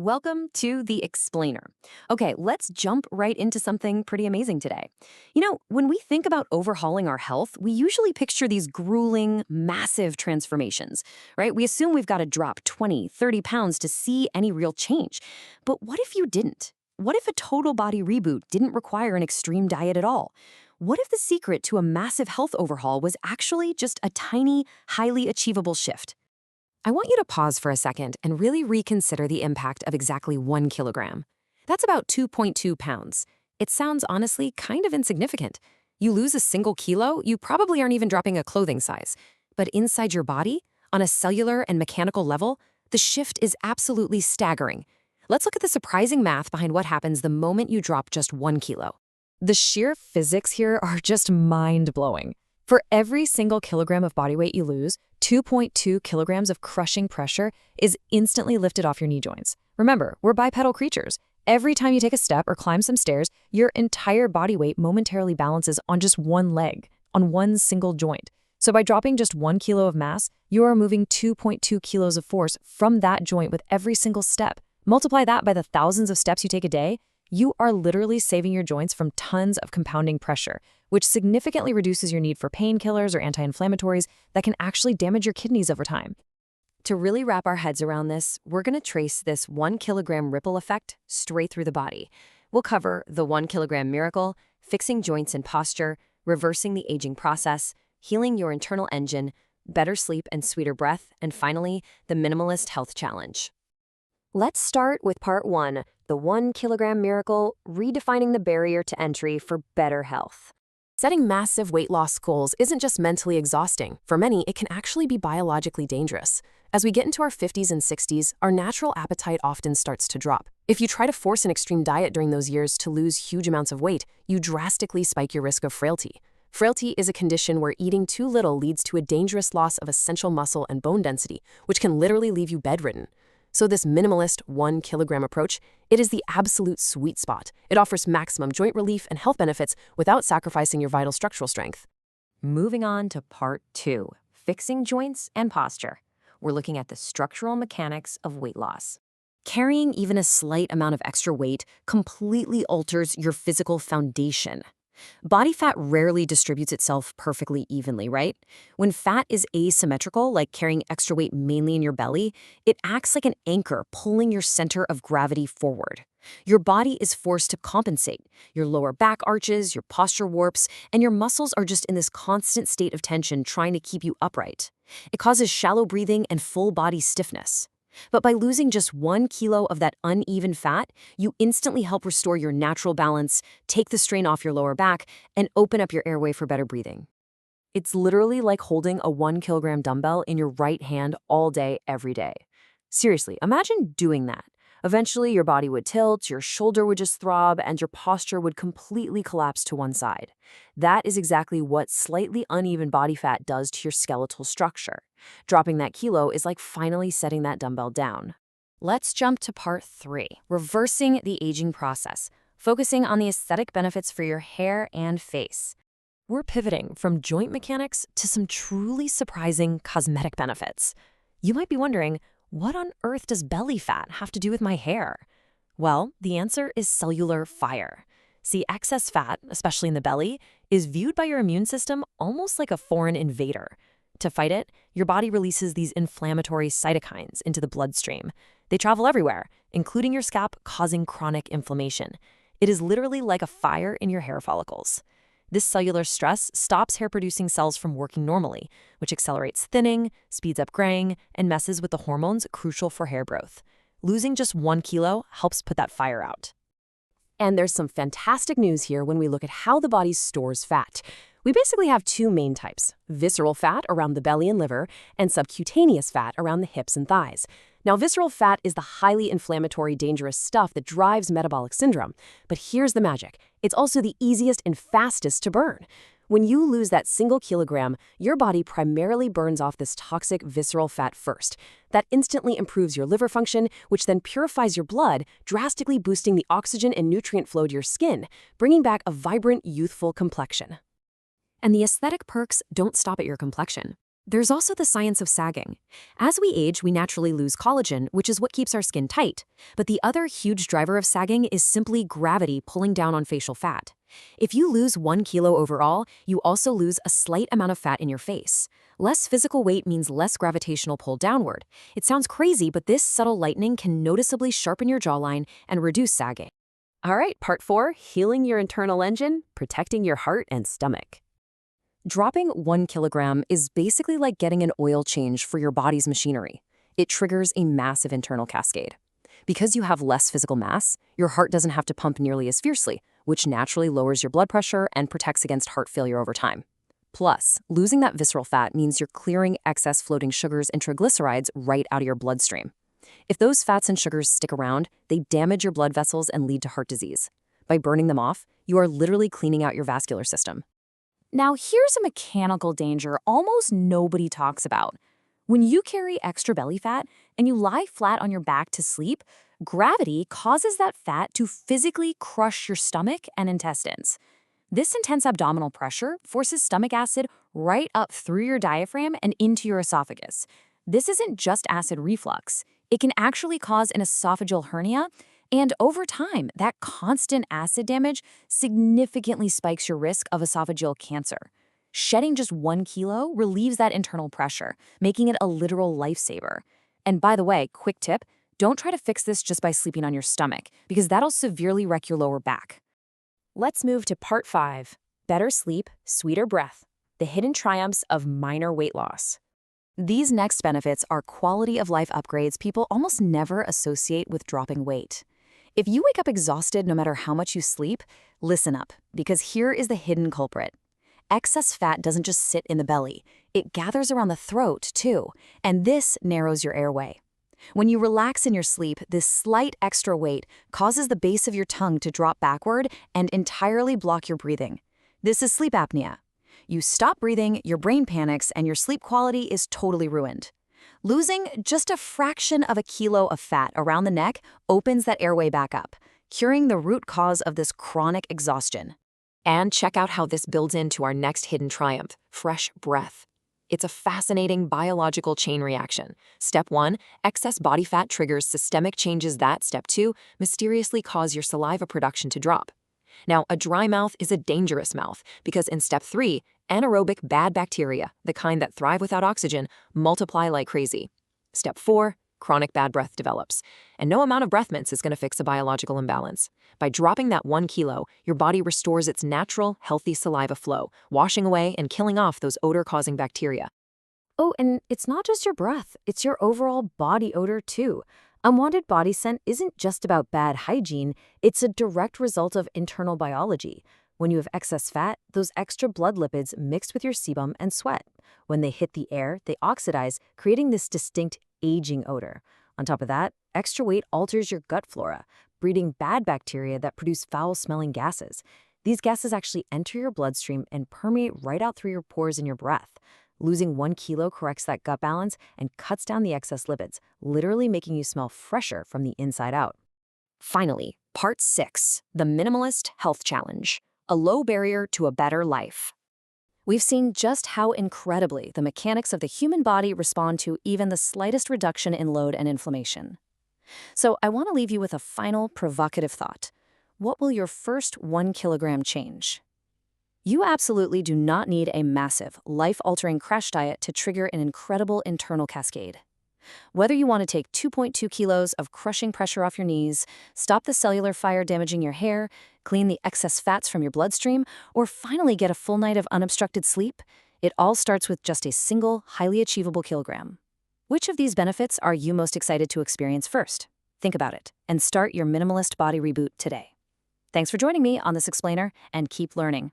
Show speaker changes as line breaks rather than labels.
Welcome to The Explainer. Okay, let's jump right into something pretty amazing today. When we think about overhauling our health, we usually picture these grueling, massive transformations, right? We assume we've got to drop 20, 30 pounds to see any real change. But what if you didn't? What if a total body reboot didn't require an extreme diet at all? What if the secret to a massive health overhaul was actually just a tiny, highly achievable shift? I want you to pause for a second and really reconsider the impact of exactly 1 kilogram. That's about 2.2 pounds. It sounds honestly kind of insignificant. You lose a single kilo, you probably aren't even dropping a clothing size. But inside your body, on a cellular and mechanical level, the shift is absolutely staggering. Let's look at the surprising math behind what happens the moment you drop just 1 kilo. The sheer physics here are just mind-blowing. For every single kilogram of body weight you lose, 2.2 kilograms of crushing pressure is instantly lifted off your knee joints. Remember, we're bipedal creatures. Every time you take a step or climb some stairs, your entire body weight momentarily balances on just one leg, on one single joint. So by dropping just 1 kilo of mass, you are moving 2.2 kilos of force from that joint with every single step. Multiply that by the thousands of steps you take a day, you are literally saving your joints from tons of compounding pressure, which significantly reduces your need for painkillers or anti-inflammatories that can actually damage your kidneys over time. To really wrap our heads around this, we're going to trace this 1 kilogram ripple effect straight through the body. We'll cover the 1 kilogram miracle, fixing joints and posture, reversing the aging process, healing your internal engine, better sleep and sweeter breath, and finally, the minimalist health challenge. Let's start with part 1, the 1 kilogram miracle, redefining the barrier to entry for better health. Setting massive weight loss goals isn't just mentally exhausting. For many, it can actually be biologically dangerous. As we get into our 50s and 60s, our natural appetite often starts to drop. If you try to force an extreme diet during those years to lose huge amounts of weight, you drastically spike your risk of frailty. Frailty is a condition where eating too little leads to a dangerous loss of essential muscle and bone density, which can literally leave you bedridden. So this minimalist 1 kilogram approach, it is the absolute sweet spot. It offers maximum joint relief and health benefits without sacrificing your vital structural strength. Moving on to part 2, fixing joints and posture. We're looking at the structural mechanics of weight loss. Carrying even a slight amount of extra weight completely alters your physical foundation. Body fat rarely distributes itself perfectly evenly, right? When fat is asymmetrical, like carrying extra weight mainly in your belly, it acts like an anchor pulling your center of gravity forward. Your body is forced to compensate. Your lower back arches, your posture warps, and your muscles are just in this constant state of tension trying to keep you upright. It causes shallow breathing and full body stiffness. But by losing just 1 kilo of that uneven fat, you instantly help restore your natural balance, take the strain off your lower back, and open up your airway for better breathing. It's literally like holding a 1 kilogram dumbbell in your right hand all day, every day. Seriously, imagine doing that. Eventually, your body would tilt, your shoulder would just throb, and your posture would completely collapse to one side. That is exactly what slightly uneven body fat does to your skeletal structure. Dropping that kilo is like finally setting that dumbbell down. Let's jump to part 3, reversing the aging process, focusing on the aesthetic benefits for your hair and face. We're pivoting from joint mechanics to some truly surprising cosmetic benefits. You might be wondering, what on earth does belly fat have to do with my hair? Well, the answer is cellular fire. See, excess fat, especially in the belly, is viewed by your immune system almost like a foreign invader. To fight it, your body releases these inflammatory cytokines into the bloodstream. They travel everywhere, including your scalp, causing chronic inflammation. It is literally like a fire in your hair follicles. This cellular stress stops hair-producing cells from working normally, which accelerates thinning, speeds up graying, and messes with the hormones crucial for hair growth. Losing just 1 kilo helps put that fire out. And there's some fantastic news here when we look at how the body stores fat. We basically have 2 main types: visceral fat around the belly and liver, and subcutaneous fat around the hips and thighs. Now, visceral fat is the highly inflammatory, dangerous stuff that drives metabolic syndrome. But here's the magic. It's also the easiest and fastest to burn. When you lose that single kilogram, your body primarily burns off this toxic visceral fat first. That instantly improves your liver function, which then purifies your blood, drastically boosting the oxygen and nutrient flow to your skin, bringing back a vibrant, youthful complexion. And the aesthetic perks don't stop at your complexion. There's also the science of sagging. As we age, we naturally lose collagen, which is what keeps our skin tight. But the other huge driver of sagging is simply gravity pulling down on facial fat. If you lose 1 kilo overall, you also lose a slight amount of fat in your face. Less physical weight means less gravitational pull downward. It sounds crazy, but this subtle lightening can noticeably sharpen your jawline and reduce sagging. All right, part 4, healing your internal engine, protecting your heart and stomach. Dropping 1 kilogram is basically like getting an oil change for your body's machinery. It triggers a massive internal cascade. Because you have less physical mass, your heart doesn't have to pump nearly as fiercely, which naturally lowers your blood pressure and protects against heart failure over time. Plus, losing that visceral fat means you're clearing excess floating sugars and triglycerides right out of your bloodstream. If those fats and sugars stick around, they damage your blood vessels and lead to heart disease. By burning them off, you are literally cleaning out your vascular system.
Now, here's a mechanical danger almost nobody talks about. When you carry extra belly fat and you lie flat on your back to sleep, gravity causes that fat to physically crush your stomach and intestines. This intense abdominal pressure forces stomach acid right up through your diaphragm and into your esophagus. This isn't just acid reflux. It can actually cause an esophageal hernia, and over time, that constant acid damage significantly spikes your risk of esophageal cancer. Shedding just 1 kilo relieves that internal pressure, making it a literal lifesaver. And by the way, quick tip, don't try to fix this just by sleeping on your stomach, because that'll severely wreck your lower back. Let's move to part 5, better sleep, sweeter breath, the hidden triumphs of minor weight loss. These next benefits are quality of life upgrades people almost never associate with dropping weight. If you wake up exhausted no matter how much you sleep, listen up, because here is the hidden culprit. Excess fat doesn't just sit in the belly, it gathers around the throat too, and this narrows your airway. When you relax in your sleep, this slight extra weight causes the base of your tongue to drop backward and entirely block your breathing. This is sleep apnea. You stop breathing, your brain panics, and your sleep quality is totally ruined. Losing just a fraction of a kilo of fat around the neck opens that airway back up, curing the root cause of this chronic exhaustion. And check out how this builds into our next hidden triumph, fresh breath. It's a fascinating biological chain reaction. Step 1, excess body fat triggers systemic changes that, step 2, mysteriously cause your saliva production to drop. Now, a dry mouth is a dangerous mouth because in step 3, anaerobic bad bacteria, the kind that thrive without oxygen, multiply like crazy. Step 4, chronic bad breath develops. And no amount of breath mints is going to fix a biological imbalance. By dropping that 1 kilo, your body restores its natural, healthy saliva flow, washing away and killing off those odor-causing bacteria.
Oh, and it's not just your breath, it's your overall body odor too. Unwanted body scent isn't just about bad hygiene, it's a direct result of internal biology. When you have excess fat, those extra blood lipids mix with your sebum and sweat. When they hit the air, they oxidize, creating this distinct aging odor. On top of that, extra weight alters your gut flora, breeding bad bacteria that produce foul-smelling gases. These gases actually enter your bloodstream and permeate right out through your pores in your breath. Losing 1 kilo corrects that gut balance and cuts down the excess lipids, literally making you smell fresher from the inside out. Finally, part 6, the minimalist health challenge, a low barrier to a better life. We've seen just how incredibly the mechanics of the human body respond to even the slightest reduction in load and inflammation. So I want to leave you with a final provocative thought. What will your first 1 kilogram change? You absolutely do not need a massive, life-altering crash diet to trigger an incredible internal cascade. Whether you want to take 2.2 kilos of crushing pressure off your knees, stop the cellular fire damaging your hair, clean the excess fats from your bloodstream, or finally get a full night of unobstructed sleep, it all starts with just a single, highly achievable kilogram. Which of these benefits are you most excited to experience first? Think about it, and start your minimalist body reboot today. Thanks for joining me on this explainer, and keep learning.